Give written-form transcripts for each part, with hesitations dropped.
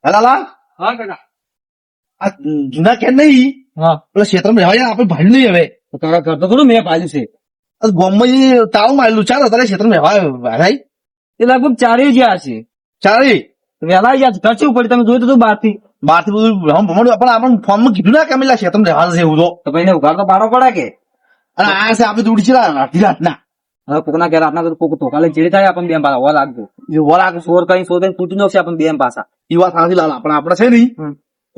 લાલા હા કાકા. આ જૂના કે નહીં હા પેલા ક્ષેત્રમાં રહેવા જાય આપણે ભાડ્યું નહીં હવે તો કાકા કરતો ખરું મેં પાડ્યું છે. ગોમમાં તાળું મારેલું ચાલો તારે ક્ષેત્રમાં રહેવા ભાઈ એ લગભગ ચારે જ્યાં છે. ચાલે વહેલા ગયા ઘર છે ઉપર તમે જોયું તો બહાર થી. બહારથી બધું ભમણ પણ આપણને ફોનમાં કીધું ના કે અમે ક્ષેત્રમાં રહેવાનું છે એવું તો તો ભાઈ ઉઘાડ તો પાડો પડે કે. અને આ છે આપણે દોડી છે અડધી રાતના હવે કોકના ઘેર આપના કોક ધોકાલે ચીડી થાય આપણને બેન પાછા હોવા લાગજો. જે વરાક સોર કઈ સોર કઈ ફૂટી નાખશે આપણને બેન પાછા. એ વાત સાચી લાલ આપણે આપણે છે નહીં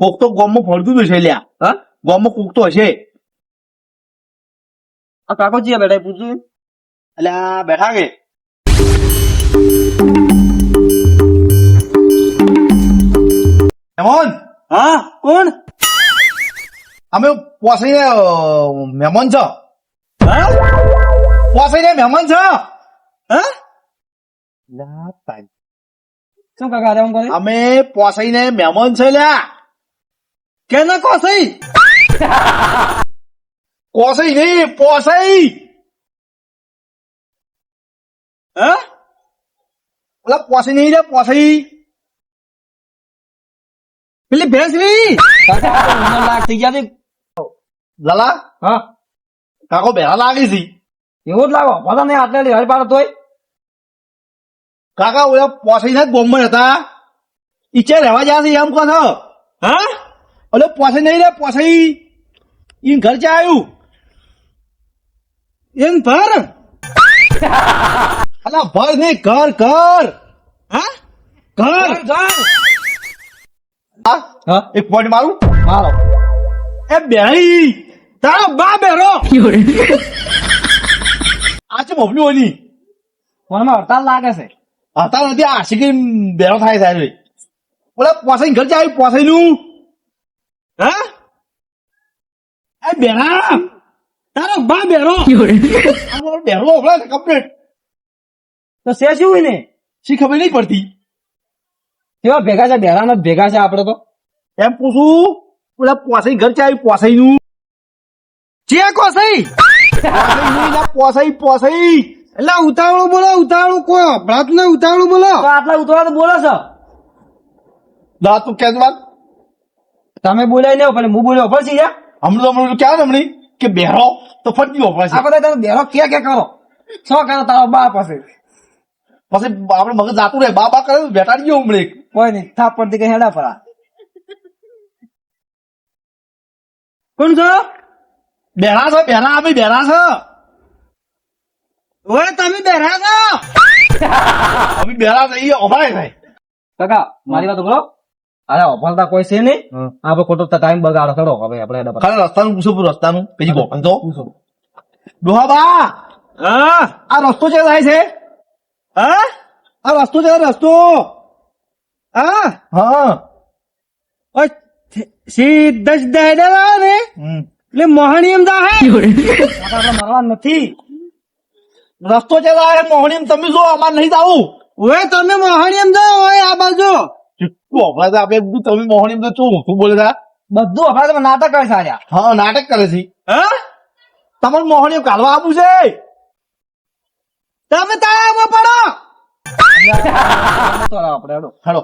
કોક તો ગોમમાં ફરતું હશે લ્યા હા ગોમમાં કોક તો હશે આ કાકો જીયા બેઠા એ પૂછ્યું. એટલે આ બેઠા કે મહેમાન હા કોણ. અમે પોસાઈને મહેમાન છો હા પોસાઈને મહેમાન છો હા શું કાકા આરામ કરે. અમે પોસાઈને મહેમાન છે લ્યા કેને કોસઈ. કોસાઈ નહીં પોસાઈ હા એટલે પોસાઈ નહીં રે પોસાઈ પેલી ભેંસ ની. કાકા લાગ થઈ ગયા છે. લાલા હા કાકો બેરા લાગી છે એવું જ લાગો બધા ને આટલે હરી પાડો તોય. કાકા ઓલા પોસાઈ ના ગોમમાં હતા ઈચ્છે રહેવા ગયા છે એમ કહો છો હા ઓલે પોસાઈ નહીં રે પોસાઈ ઈ ઘર ચા આવ્યું એમ ભર. અલા ભર નહીં ઘર ઘર હા ઘર હા હા એક પોઈન્ટ મારું મારો એ બેહી તારો બા બેરો. આ છે મોકલ્યું હોય ની ફોનમાં હડતાલ લાગે છે. હતા નથી આ આશિકી બેરો થાય સાહેબ ઓલા પોસાઈ ઘર ચા આવ્યું પોસાઈ નું હા એ બેરા તારો બા બેરો. આ મારો બેરો ઓગળે ને કમ્પ્લીટ તો શે શું ને શી ખબર નહીં પડતી કેવા ભેગા છે બેરા ને ભેગા છે આપડે તો. એમ પૂછું ઓલા પોસાઈ ઘર ચા આવ્યું પોસાઈ નું ચે કોસઈ. પોસાઈ પોસાઈ એટલે ઉતાવળું બોલો ઉતાવળું કોઈ અભડાત ને ઉતાવળું બોલો. તો આટલા ઉતાવળા તો બોલો છો દાંત તું કેસ વાત તમે બોલાય લેવો પણ હું બોલ્યો પડશે યાર. હમણાં ક્યાં હમણી કે બેરો તો ફરતી વપરાય છે આ બધા તમે બેરો કે કરો શું કરો તારો બા પાસે. પછી આપડે મગજ જાતું રહે બા કરે બેટાડી ગયો હમણે કોઈ નહીં થાપ પડતી કઈ હેડા પરા. કોણ છો. બેરા છે બેરા અમે બેરા છે ઓય તમે બેરા છો. અમે બેરા છે એ ઓભાય થાય કાકા મારી વાત બોલો. અરે અભલતા કોઈ છે નહીં. આપણે ખોટો ટાઈમ બગાડો ચડો હવે આપણે હેડા પરા. ખાલી રસ્તાનું પૂછો રસ્તાનું પછી ગોપન તો પૂછો. ડોહાબા હા આ રસ્તો છે થાય છે હા આ રસ્તો છે રસ્તો હા હા સીધા સીધા હેડા ને એટલે મોહણી એમ દા હે આપડે મરવા નથી. રસ્તો છે મોહણી તમે જો અમારે નહીં જાવું ઓય તમે મોહણી એમ જાઓ ઓય આ બાજુ ચીટકું અપરાધ આપે તમે મોહણી તો શું બોલે તા બધું આપડે તમે નાટક કરે સાર્યા. હા નાટક કરે છે હા તમારે મોહણી કાઢવા આપવું છે તમે તાળામાં પડો. આપડે હેડો. હેડો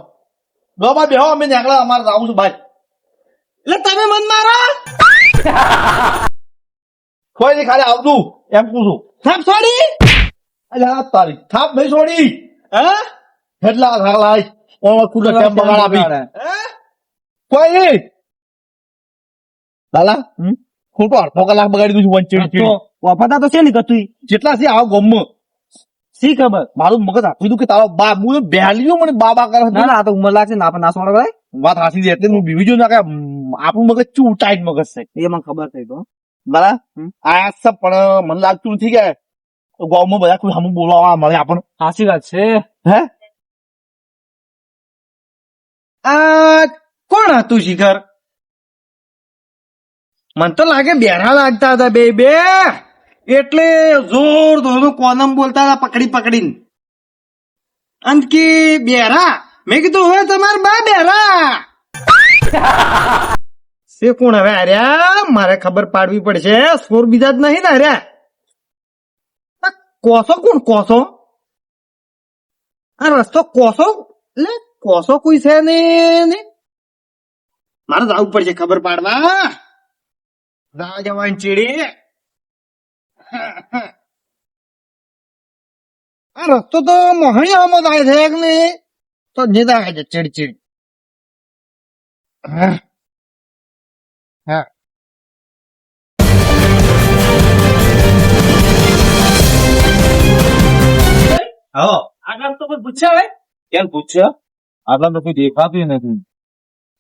ડોબા બેહો અમે નીકળ્યા અમારે જાવું છે ભાઈ એટલે તમે મન મારો કોઈ નહીં ખાલી આવતું એમ પૂછું થાપ છોડી. અલ્યા તારી થાપ નહીં છોડી હા એટલા થાકલાય ખુલ્લા ટેમ બગાડ આપી કોઈ નહીં લાલા ખોટો અડધો કલાક બગાડી દઉં છું વંચેડી વફાતા તો છે ને કતું જેટલા છે આવો ગમમાં શી ખબર. મારું મગજ આપી દઉં કે તારો બા હું બેહલી મને બા કરે ના ના આ તો ઉંમર લાગશે ને આપણે ના છોડે ભાઈ. વાત હાસી છે એટલે હું બીવી જો ના કે આપણું મગજ ચૂ ટાઈટ મગજ છે એ મને ખબર થઈ તો. બરાબર આ સબ પણ મને લાગતું નથી કે ગામમાં બધા કોઈ સામું બોલાવા મળે આપણને સાચી વાત છે. હે આ કોણ હતું શિખર. મને તો લાગે બેરા લાગતા હતા બે બે એટલે જોર ધોરું કોલમ બોલતા હતા પકડી પકડીને. અંત કે બેરા મેં કીધું હવે તમારે બા બેરા સે કોણ હવે અર્યા મારે ખબર પાડવી પડશે. સોર બીજા જ નહીં ને અર્યા. કોસો કોણ કોસો આ રસ્તો કોસો એટલે કોસો કોઈ છે ને મારે જવું પડશે ખબર પાડવા. રાહ જવાની ચીડી. આ રસ્તો તો મોહણી આમ થાય છે કે નહીં તો જીતા છે ચીડચીડ. હા હા હા આગળ તો કોઈ પૂછ્યા હોય કેમ પૂછ્યા આટલા તો કોઈ દેખાતું નથી.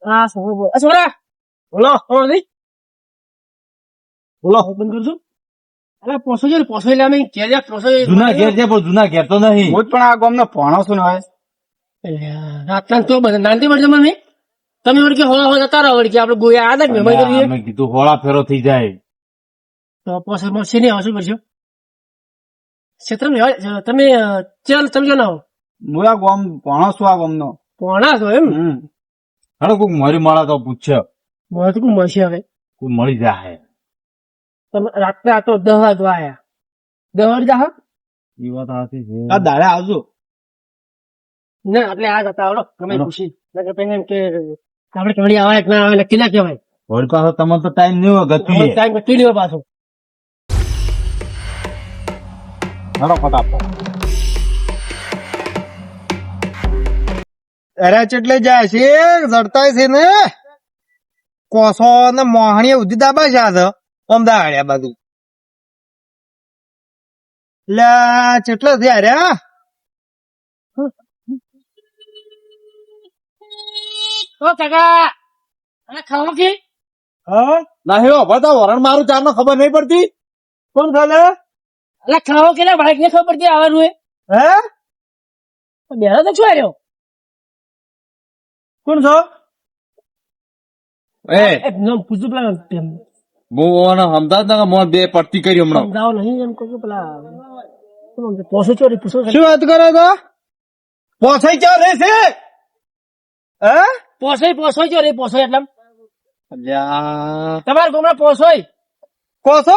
હા છોરા બોલો બોલો બંધ કરજો. અરે પોસો છે ને પોસો એટલે અમે ક્યાં પોસો જૂના ઘેર છે પણ જૂના ઘેર તો નહીં. હું જ પણ આ ગામનો ભણો છું ને હવે. રાતના તો બધા નાનતી પડશે મને તમે વળી કે હોળા હોય જતા રહો વળી કે આપણે ગોયા આદા મહેમાન કરીએ અમે કીધું હોળા ફેરો થઈ જાય. તો પોસો મળશે નહીં આવશે કરશો ક્ષેત્ર તમે ચાલ તમે જો ના હો હું આ ગામ ભણો છું આ ગામનો. પોણા છો એમ હેડો કોઈક મરી મળે તો પૂછ્યો મને તો કોઈ મળશે હવે કોઈ મળી જાય. તમે રાત્રે આ તો 10 વાગવા આયા 10 વાગે જા એ વાત સાચી છે. આ દાડે આવજો. ના એટલે આ જતા આવડો ગમે ખુશી નકર પછી એમ કે આપણે કમળી આવે કે ના આવે નક્કી ના કહેવાય વળી પાછો તમારે તો ટાઈમ નહીં હોય ગતિ. ટાઈમ નક્કી નહીં હોય પાછો હેડો ફટાફટ. અરે ચેટલે જાય છે જડતાય છે ને કોસો ને મોહણી ઉધી દાબા છે આ ઓમ દાડ્યા બધું. લા ચેટલો છે અરે ઓ કાકા અરે ખાવો કે હા નહીં હો બધા વરણ મારું ચાર નો ખબર નહીં પડતી. કોણ ખાલે અરે ખાવો કે બાઈક ને ખબર પડતી આવવાનું હે એ બેરા તો છું રહ્યો કોણ છો એ પૂછું પેલા હું અમદાવાદ ના મોં બે પડતી કરી હમણાં. સમજાવો નહીં એમ કહું પેલા પોસો ચોરી પૂછો શું વાત કરો તો પોસાઈ ચા રે છે હે પોસો ચોરી પોસો એટલે અલ્યા તમારા ગામમાં પોસો કોસો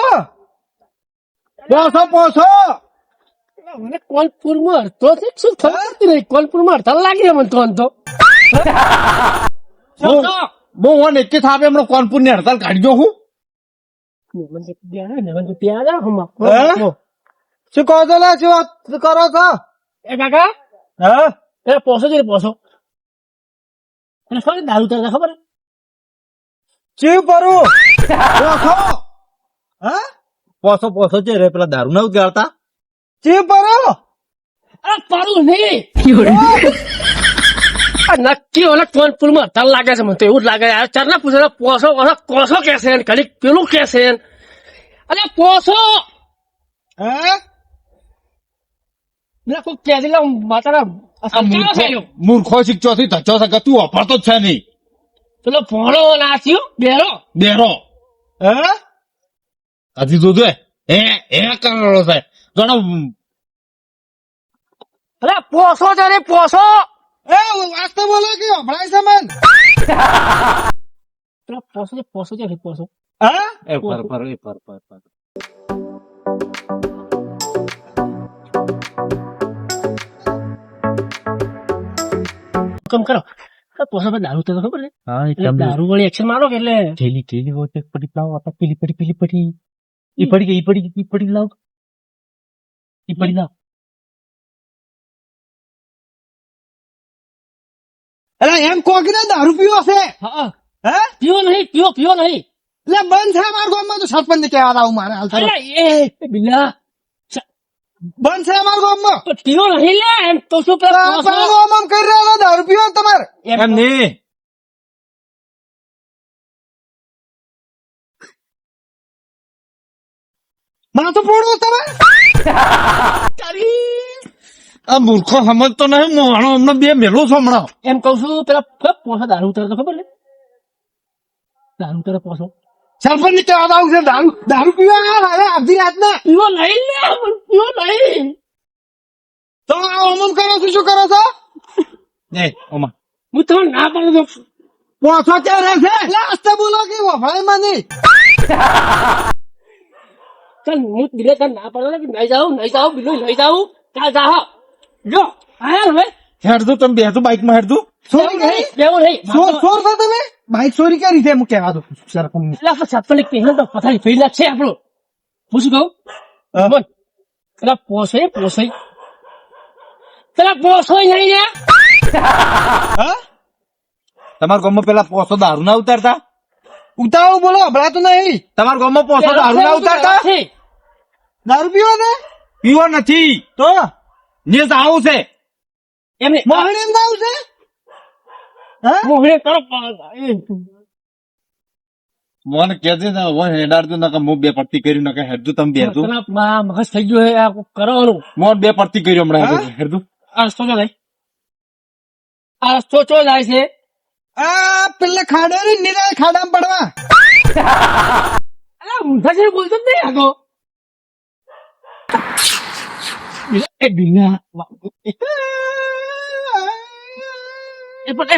પોસો પોસો મને કોલપુર માં હડતો છે શું થતું નહીં કોલપુર માં હડતાલ લાગી મને તો બહુ વન એક થાપે હમણાં કોનપુર ની હડતાલ કાઢી દો હું. શું કહો છો લા શું વાત કરો છો એ કાકા હા એ પોસો છે પોસો એને શું દારૂ તરતા ખબર ચીવ પરું પોસો હા પોસો પોસો છે રે પેલા દારૂ ના ઉગાડતા. ચીવ પરો અરે પાડું નહીં નક્કી ઓલા કોલપુર માં હડતાલ લાગે છે મને તો એવું જ લાગે ચાર ના પૂછે પોસો કોસો કે છે ઘડી પેલું કે છે અરે પોસો હે પેલા કોઈ કે દિલા માતાના મૂર્ખો શીખચો થી ધચો છે તું વાપરતો જ છે નહીં. પેલો ભોળો નાચ્યો બેરો બેરો હે હજી જોજો એ કરોડો છે ઘણો અરે પોસો છે રે પોસો એ વાસ્તવ બોલો કે હમણાં છે મન પેલા પોસો છે પોસો હા એ પર કમ કરો પોસો પર દારૂ તો ખબર છે હા એટલે દારૂ વાળી એક્શન મારો કે એટલે થેલી હોતે પડી લાવ આપા પીલી પડી ઈ પડી લાવ ઈ પડી લાવ. અરે એમ કોકી ના દારૂ પીવો છે હા હે પીવો નહીં એટલે બંધ છે અમારા ગામમાં તો સરપંચ ને કહેવા આવું મારે હાલ અરે એ બિલા બંધ છે અમારા ગામમાં પીવો નહીં લે એમ તો શું પેલા પોસો આમ કરી રહ્યા હતા દારૂ પીવો તમારે એમ નહીં માથું ફોડવું તમે આ મૂર્ખો સમજતો નહીં મોણો હમણાં બે મેલું છો હમણાં. એમ કઉ છું પેલા પોસો દારૂ ઉતરતો ખબર ને દારૂ ઉતરે પોસો સરપંચ ને કહેવા આવું છે દારૂ પીવા અરે અડધી રાત ના પીવો નહીં લે પીવો નહીં તો આ અમમ કરો છો શું કરો છો એ ઓમા હું તમને ના પાડું છું પોછો ક્યાં રહે છે લાસ્ટ બોલો કે વફાય મને ચાલ હું દિલે તને ના પાડો કે નહીં જાઉં બિલું નહીં જાઉં ચાલ જા જો આયા હવે હેડતું તમે બેસતું બાઈક માં હેડતું સોરી નહીં બેવું નહીં સોર છો તમે બાઈક ચોરી કરી છે હું કહેવા દઉં સરપંચ એટલે આપણે સરપંચ પહેલા તો પથારી ફેરી છે આપણું. હું શું કહું? બોલ. પેલા પોસાય પેલા પોસાય નહીં રે. તમારા ગામમાં પેલા પોસો દારૂ ના ઉતારતા? ઉતાવળ બોલો હમણાં તો નહીં તમારા ગામમાં પોસો દારૂ ના ઉતારતા? દારૂ પીવા ને પીવો નથી તો ને આવું છે. એમને મોહણી એમ દાવ છે મોહણે કરો. મને કેજે ને હું હેડાડતું નકર હું બે પડતી કર્યું નકર હેડતું તમે બેહતું. પેલા મગજ થઈ ગયો હે આ કરવાનું. મોન બે પડતી કર્યું હમણાં હેડતું. આ રસ્તો તો જાય. આ રસ્તો ચો જાય છે. આ પેલા ખાડો રે નિરા ખાડામાં પડવા અરે ઊંધા છે બોલતો જ નહીં આગો. એ બિલ્લા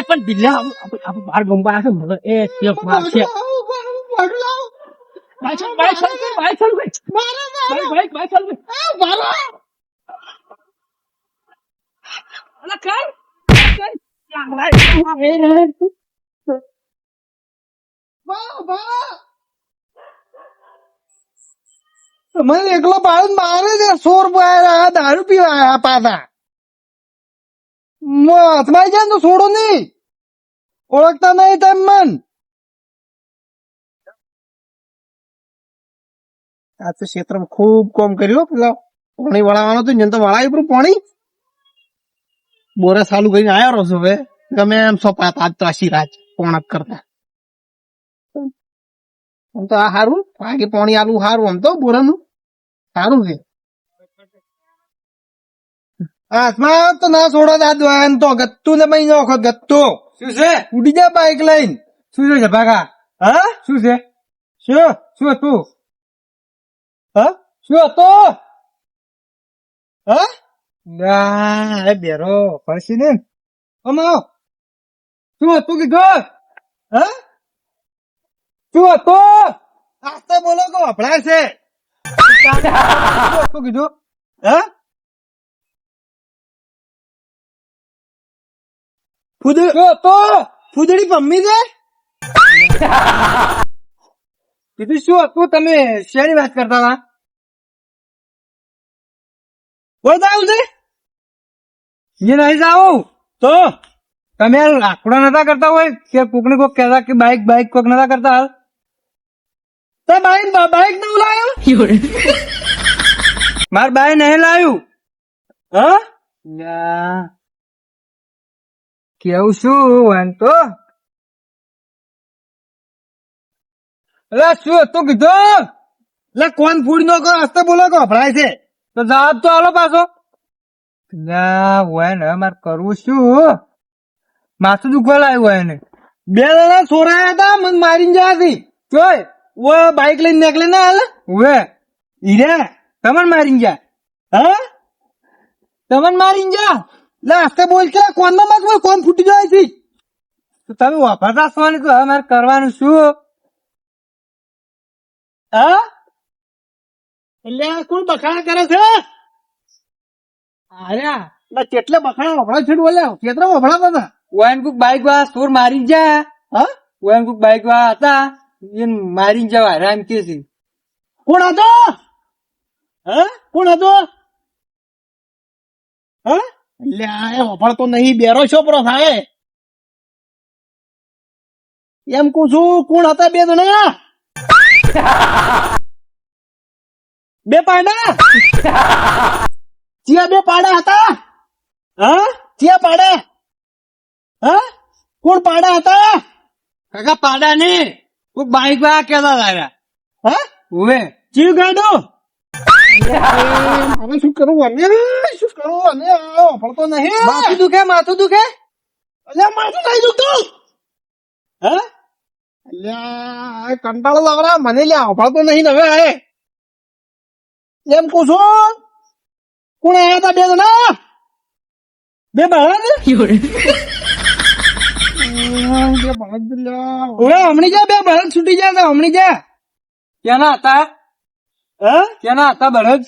પણ બિલ્લા આપણે બહાર ગમવા છે મને એ કેક માર છે. બાઈક ચાલુ અલા કર મને એકલો પાડો મારે છે 100 રૂપિયા દારૂ પીવા આયા પાછા હાથમાં જાય તો છોડો નહી ઓળખતા નહીં તેમ મન આ તો ક્ષેત્રમાં ખૂબ કોમ કર્યું પેલા પાણી વળાવવાનો તો જન તો વળાવી પડું પાણી બોરા ચાલુ કરીને આવ્યો રહો હવે ગમે એમ સોપાતા આજ તો આશી રાત પોણક કરતા આમ તો આ સારું આગે પાણી આલું સારું આમ તો બોરાનું સારું છે હાથમાં તો ના છોડો દાદુ એમ તો ગત્તું ને મહિનો વખત ગત્તો શું છે ઉડી જા બાઈક લઈને શું છે ભાગા હા શું છે શું હતું હા શું હતો હા ના બેરો ફરસી ને અમાવ શું હતું કીધું હા શું હતું આસ્તે બોલો કે વપરાય છે શું હતું કીધું હા ફૂદડી પમ્મી છે કીધું શું હતું તમે શેની વાત કરતા હતા કોઈ જાવું છે એ નહીં જાવું તો તમે લાકડા નતા કરતા હોય કે કોક ને કોક કહેતા કે બાઈક કોક નતા કરતા હાલ તો બાઈક નવું લાવ્યું માર બાઈક નહીં લાવ્યું હા કેવું શું એમ તો એટલે શું હતું કીધું એટલે કોણ ફૂડ નો કરો હસ્તે બોલો કે વપરાય છે તો જવાબ તો આલો પાછો ના હોય ને મારે કરવું શું માથું દુખવા લાવ્યું હોય ને 2 જણા છોરાયા હતા મને મારીને જયા હતી જોય ઓ બાઈક લઈને નીકળે ના હાલ હવે ઈરે તમને મારીને જા હા તમને મારીને જા લે હસ્તે બોલ કે કોણ માં મત કોણ ફૂટી જાય છે તો તમે વાપરતા છો ને તો હવે મારે કરવાનું શું હા એટલે કોણ બખાડા કરે છે અરે કેટલે બખાડા વફડા છે બોલે કેટલા વફડાતા હતા ઓયન કોક બાઈક વાળા સોર મારી જા હા ઓયન કોક બાઈક વાળા હતા એને મારી જવા રામ કે છે કોણ હતો હા કોણ હતો હા એટલે આ વફડતો નહીં બેરો છોપરો થાય એમ કહું છું કોણ હતા 2 જણા 2 પાડા ચિયા 2 પાડા હતા હા ચિયા પાડા હા કોણ પાડા હતા કાકા પાડા ને કોક બાઈક વાળા કેતા હતા હા હવે ચીવ ગાડો હવે શું કરું અને પડતો નહીં માથું દુખે અલ્યા માથું નહીં દુખતું હા અલ્યા કંટાળો લાવરા મને લ્યા પડતો નહીં હવે આએ એમ કહું છું કોણ આયા હતા 2 જણા 2 બાળા ને હમણી જા 2 બળદ છૂટી ગયા હમણી જા ક્યાંના હતા ક્યાંના હતા બળદ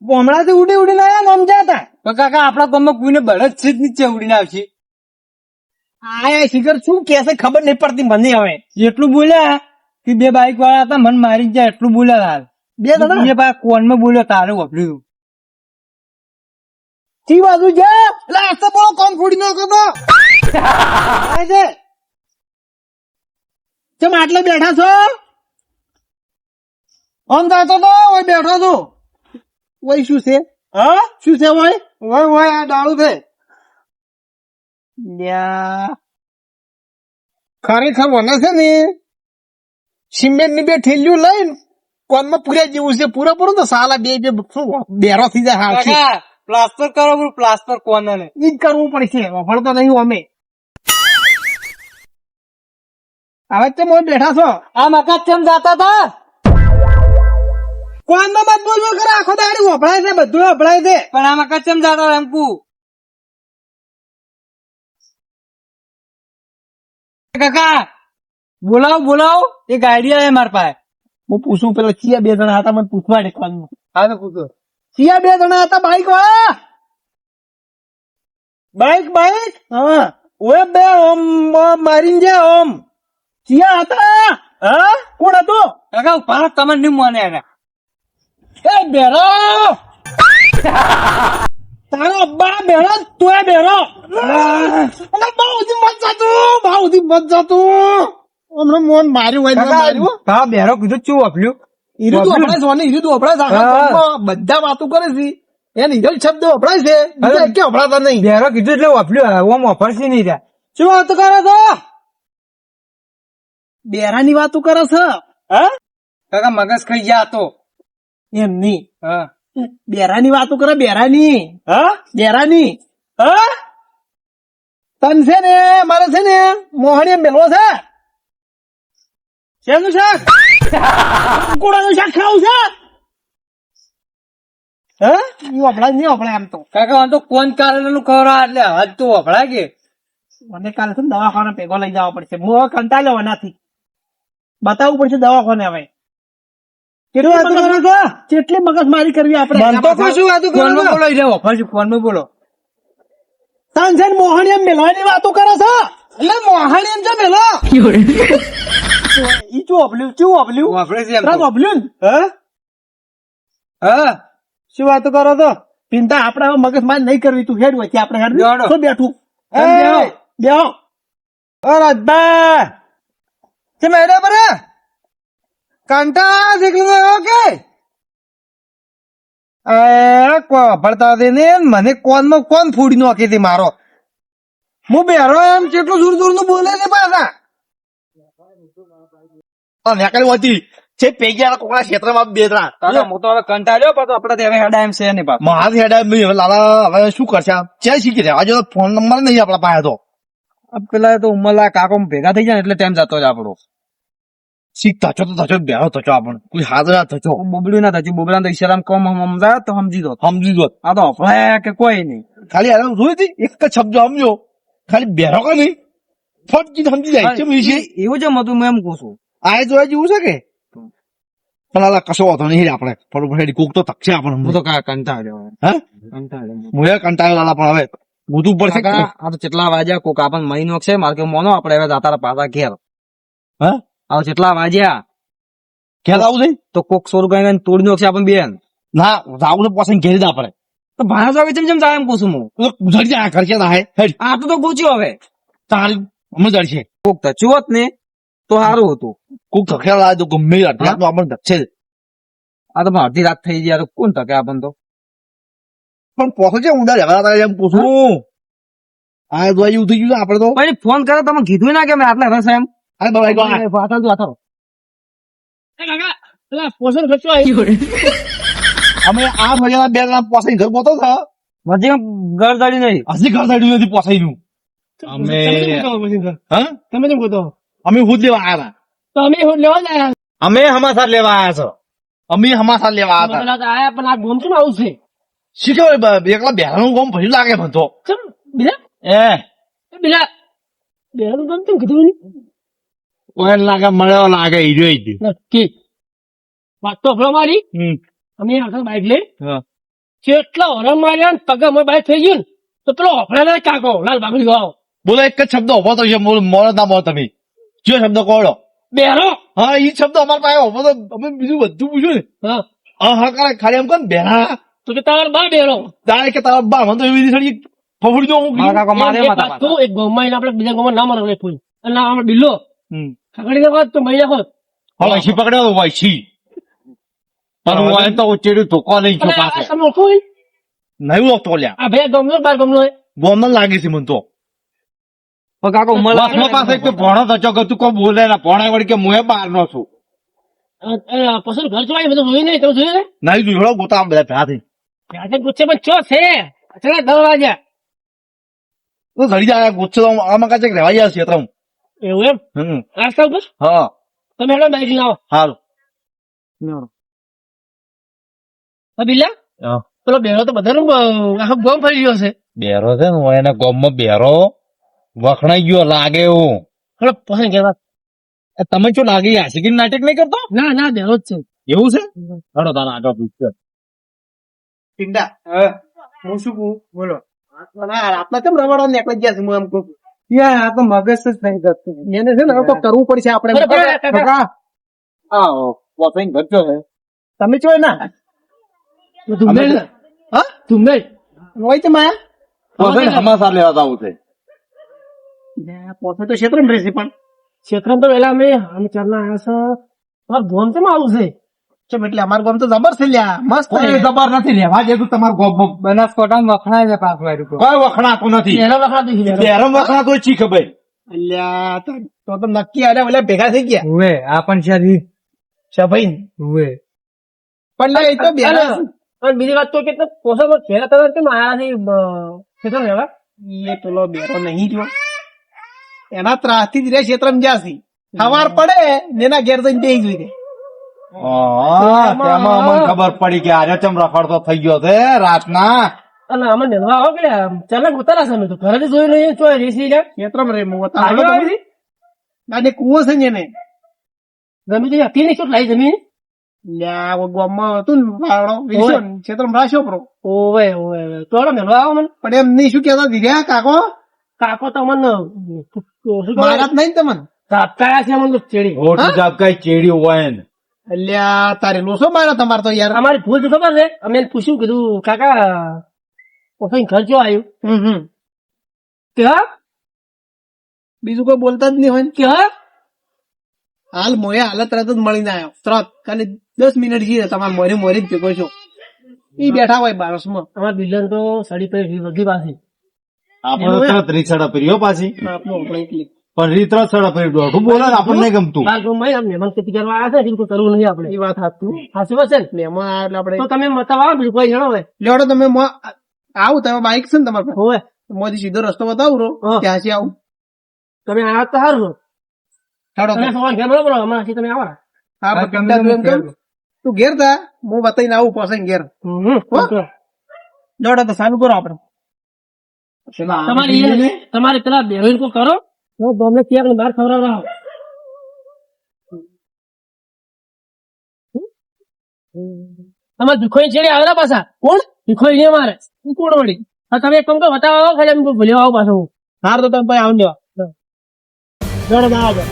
હમણાંથી ઉડીને આયા નામ જતા તો કાકા આપડા ગામમાં કોઈને બળદ છે જ નીચે ઉડીને આવશે આયા શિખર શું કેસે ખબર નહીં પડતી મને હવે એટલું બોલ્યા કે બે બાઈક વાળા હતા મને મારી જાય એટલું બોલ્યા હાલ બે ભાઈ કોનમાં બોલ્યો તારે વાપર્યું સી બાજુ છે એટલે આ તો બોલો કોણ ફોડી નાખો તો ચમ આટલે બેઠા છો આમ જાતો તો ઓય બેઠો છો ઓય શું છે હા શું છે ઓય ઓય ઓય આ ડાળું છે ખરેખર મને છે ને સિમેન્ટ ની બે ઠેલીઓ લઈને કોનમાં પૂર્યા જેવું છે પૂરેપૂરું તો સાલા બે બેરો થઈ જાય હાલ પ્લાસ્ટર કરો પ્લાસ્ટર કોને ને ઈ જ કરવું પડશે વફળતો નહીં અમે હવે તો મોય બેઠા છો આ મકાન કેમ જાતા હતા કોણ નો મત બોલવો કરે આખો દાડી વફળાય છે બધું વફળાય છે પણ આ મકાન કેમ જાતા એમ કુ કાકા બોલાવો એક આઈડિયા હે મારા પાસે હું પૂછું પેલા ચિયા બે જણા હતા મને પૂછવા દે કોણ હા તો પૂછો ચિયા બે જણા હતા બાઈક વાળા બાઈક હા ઓએ બે ઓમ મારીને જે ઓમ ચિયા હતા હા કોણ હતો કાકા પાસ તમને નહીં મને એ બેરો તારો અબ્બા બેરો તું બેરો બાઉથી મત જાતું હમણાં મોન માર્યું હોય માર્યું હા બેરો કીધું શું વાપર્યું બધા વાતો કરે છે એને હિરલ શબ્દ વપરાય છે કે વપરાતા નહીં બેરો કીધું એટલે વાપર્યું ઓમ વાપરશે નહીં ત્યાં શું વાતો કરે છો બેરા ની વાતો કરે છે હા કાકા મગજ ખાઈ ગયા તો એમ નહી હા બેરા ની વાતો કરે બેરાની હા બેરાની હા તન છે ને મારે છે ને મોહણી મેલવો છે શેનું શાક કુકડાનું શાક ખાવું છે હા વપરાય નહીં વપરાય એમ તો કાકા આમ તો કોણ કારેલું ખવડા એટલે હજ તો વપરાય કે મને કાલે છે ને દવાખાને ભેગો લઈ જવા પડશે હું હવે કંટાળ્યો એનાથી બતાવવું પડશે દવાખાને હવે કેટલી વાતો કરો છો કેટલી મગજ મારી કરવી આપણે શું વાતો કરો બોલો એટલે ફોનમાં બોલો તાનસેન મોહણી એમ મેલવાની વાતો કરો છો એટલે મોહણી એમ છે મેલો ઈ ચું ઓબલ્યું વાપરે છે એમ તો ઓબલ્યું હા શું વાતો કરો છો પિંતા આપણે હવે મગજ મારી નહીં કરવી તું હેડ હોય આપણે હેડ તો બેઠું બેહો ઓ રાજભા છે મેડમ બરે કંટા શીખલું ઓકે ભરતા દે ને મને કોનમાં કોણ ફૂડી નાખી હતી મારો હું બેરો એમ કેટલું દૂર દૂર નું બોલે ને પાછા નેકળી હોતી છે પેગ્યા કોકના ક્ષેત્રમાં બે ત્રણ હું તો હવે કંટાળ્યો પાછો આપડે હવે હેડા એમ છે ને પાછો મારા હેડા હવે લાલા હવે શું કરશે ચે શીખી રહ્યા આજે ફોન નંબર નહીં આપડા પાસે તો પેલા તો ઉમરલા કાકો ભેગા થઈ જાય એટલે ટાઈમ જતો જ આપણો શીખ થચો તો થચો બેહો થચો આપણ કોઈ હાજર થચો બોબડ્યું ના થયું બોબડા તો ઈશારામ કોમ સમજાય તો સમજી દો આ તો અફળાય કે કોઈ નહીં ખાલી આરામ જોઈ હતી એક જ શબ્દ સમજો ખાલી બેરો કે નહીં ફટકી સમજી જાય છે વિશે એવું જ મતું મેં એમ કહું છું આ જોયા જેવું છે કે પણ આલા કશો વાંધો નહીં આપણે ફટોફટ કોક તો તકશે આપણે હું તો કંટાળ્યો હા હું કંટાળ્યો લાલા પણ હવે ગોતું પડશે આ તો કેટલા વાગ્યા કોક આપણને મહિનો છે મારે કે મોનો આપડે હવે જાતા પાછા ઘેર હા હવે કેટલા વાગ્યા ક્યાં આવું છે તો કોક 100 રૂપિયા તોડી નો છે આપણને બેન ના જાવું ને પાછા ઘેરી દા આપણે તો ભાડા જાવે જેમ જાય એમ કહું છું હું જડી જાય ખર્ચે ના હે આ તો ગોચ્યો હવે તારી અમે જડશે કોક તચુવત ને તો સારું હતું કોક ધકેલા લાવે તો ગમે અડધા તો આપણને ધકશે આ તો અડધી રાત થઈ જાય કોણ તકે આપણને તો પણ પોસો છે ઊંડા રહેવા એમ પૂછું આ જો એવું થઈ ગયું આપડે તો પછી ફોન કરે તમે કીધું ના કે મેં આટલા રસ એમ અરે બાબા વાતો કાકા પેલા પોષણ ખર્ચો આવ્યો અમે 8 વાગ્યા બે જણા પોસાઈ ઘર પહોંચો છો મજી ઘર દાડી નહીં હજી ઘર સાઈડ નથી પોસાઈ નું અમે હા તમે કેમ કહો અમે હુદ લેવા આવ્યા તમે લેવા જાય અમે હમાસાર લેવા આવ્યા છો અમે હમાસાર લેવા આવ્યા હતા આયા પણ આ ગોમ કેમ આવું છે શીખો એકલા બેરાનું ગોમ ભર્યું લાગે મને તો ચમ બીલા એ બેરાનું ગોમ કેમ કીધું નહીં ઓય લાગે મળ્યો લાગે હીરો જ નક્કી વાત તો ભરો મારી અમે આખા બાઈક લઈ કેટલા હોરન માર્યા ને પગા માં બાઈક થઈ ગયું ને તો પેલો હોફળેલા કાકો લાલ બાબરી ગાવ બોલો એક જ શબ્દ ઉભો તો છે મોડો ના મોડો તમે કયો શબ્દ કોડો બેરો હા એ શબ્દ અમારા પાસે ઉભો તો અમે બીજું બધું પૂછ્યું ને હા હા કરે ખાલી એમ કહો ને બેરા તો કે તારા બા બેરો તારે કે તારા બા મને તો એવી રીતે ફફડી દો હું મારા કાકા મારે એક માથા વાત કહું, એક ગામમાં એને આપણે બીજા ગામમાં ના મારવા કોઈ અને ના આપણે બિલ્લો હમ. ખગડી નાખો તો મળી નાખો હવે વૈશી પકડ્યો તો વૈશી પણ હું આને તો ચેડ્યું ધોકો નહીં છો અને આ પાસે તમે ઓળખો હોય? નહીં ઓળખતો લ્યા આ ભાઈ ગામનો બાર ગામનો હોય ગોમ લાગે છે મને તો પણ કાકા ઉંમર વાસમાં પાસે એક તો ભણો તો ચોક તું કોઈ બોલે ના ભણાય વળી કે હું બહાર નો છું પસંદ ઘર જોવાય બધું જોયું નહીં તમે જોયું ને નહીં જોડો ગોતા આમ બધા ભેગા થઈ આજે પૂછે પણ ચો છે અચાનક 10 વાગ્યા તો ઘડી જાય ગુસ્સો તો આમાં કાચે રહેવા જાય છે ત્રણ એવું એમ રસ્તા ઉપર હા તમે હેડો બાઈક લઈને આવો હારું હા બિલ્લા પેલો બેરો તો બધાનું આખો ગામ ફરી ગયો છે બેરો છે ને એના ગોમમાં બેરો વખણાઈ ગયો લાગે એવું થોડો પસંદ કરવા તમે શું લાગે આશિકી નાટક નહીં કરતો ના ના બેરો જ છે એવું છે હડો તારા આગળ પૂછજો પિંડા હું શું કહું બોલો રાતના કેમ રવાડો નીકળી ગયા છે હું એમ કહું યાર આ તો મગજ જ નહીં કરતું એને છે ને હવે તો કરવું પડશે આપણે બરાબર, કાકા. કાકા, પોસાઈને ઘરજો છે તમે છો ના તું નહીં હા તું નહીં હોય છે માયા પોસાઈને સમાચાર લેવા જવું છે પોતે તો ક્ષેત્ર રહેશે પણ ક્ષેત્રમાં તો પેલા અમે ચારના આવ્યા છે મારું ગોમ કેમ આવું છે ચમ એટલે અમારું ગામ તો જબર છે લ્યા મસ્ત કોઈ છે. જબર નથી લેવા જેતું તમારું ગોમ બનાસકોટામાં વખણાય છે પાછું આવ્યું કોઈ વખણાતું નથી પહેલા વખત બેરમ વખણાતું ચી ખબર અલ્યા તો નક્કી આલ્યા ઓલા ભેગા થઈ ગયા હુએ આ પણ શાદી સભાઈ હુએ પણ લે, એ તો બેરા છે. અને બીજી વાત તો કે પોસામાં ખેલા તરત કેમ આયા છે ક્ષેત્ર રહેવા એ પેલો બેરો નહીં રહ્યો એના ત્રાસથી જ રે ક્ષેત્રમાં જ્યાંથી સવાર પડે ને એના ઘેર જઈને બેસી જોઈ દે તેમાં અમને ખબર પડી કે આજે ચમ રખડતો થઈ ગયો છે રાતના અને અમે મેળવા આવો કે ચાલક ઉતારા છે અમે તો ઘરે જોયું નહીં તો રેસી લે ક્ષેત્રમાં રે હું આવ્યો આવી અને કુવો છે ને એને જમીન તો હતી નહીં શું લાવી જમીન લ્યા ઓ ગામમાં હતું ને વાળો વેચ્યો ને ક્ષેત્રમાં રાખ્યો પ્રો ઓવે ઓવે તો હવે મેળવા આવો મને પણ એમ નહીં શું કેતા દીધા કાકો કાકો તો મને શું મારા જ નહીં ને તમને તાપકાયા છે અમને ચેડી ખોટું જાપ કઈ ચેડ્યું હોય ને અલ્યા તારે લોસો માર્યો તમારે તો યાર અમારી ભૂલ તો ખબર છે અમે એને પૂછ્યું કીધું કાકા પોસાઈ ઘર જો આવ્યું કે હા બીજું કોઈ બોલતા જ નહીં હોય ને. કે હા હાલ મોએ હાલ તરત જ મળીને આવ્યો તરત ખાલી 10 મિનિટ જઈએ તમારે મોરી જ ભેગો છો ઈ બેઠા હોય બારસમાં અમારા બિલ્ડર તો સાડી પર વગી પાસે આપણે તો તરત રીછડા પીર્યો પાછી આપણો આપણે એટલી પણ રીત સડા પીર દોઢું બોલે ને આપણને નહીં ગમતું બાર ગામમાં આમ મહેમાન ખેતી કરવા આવ્યા છે એટલે કોઈ કરવું નહીં આપણે એ વાત સાચું સાચી વાત છે ને મેમાં એટલે આપણે તો તમે મતાવ આવો બીજું કોઈ જણાવો હવે લેવડો તમે આવું તમે બાઈક છે ને તમારે પાસે? હોવે મોદી સીધો રસ્તો બતાવું રો હા. ત્યાંથી આવું તમે આવ્યા તો સારું હેડો તમે સવાર ઘેર બરોબર હમણાં તમે આવો હા પણ પિંડા તું એમ કહું, તું ઘેર તા હું બતાવીને આવું પોસાઈને ઘેર લેવડો તો સારું કરો આપણે તમારે પેલા બેરોઈન કો કરો તો તમને ક્યાંક બહાર ખવડાવ તમારે ભીખોઈ છેડે આવેલા પાછા કોણ ભીખોઈ ને મારે કોણ વળી હા તમે એક કામ કરો બતાવો ખાલી ભૂલ્યો આવો પાછો હાર તો તમે ભાઈ આવું દેવા જોડે ના આવજો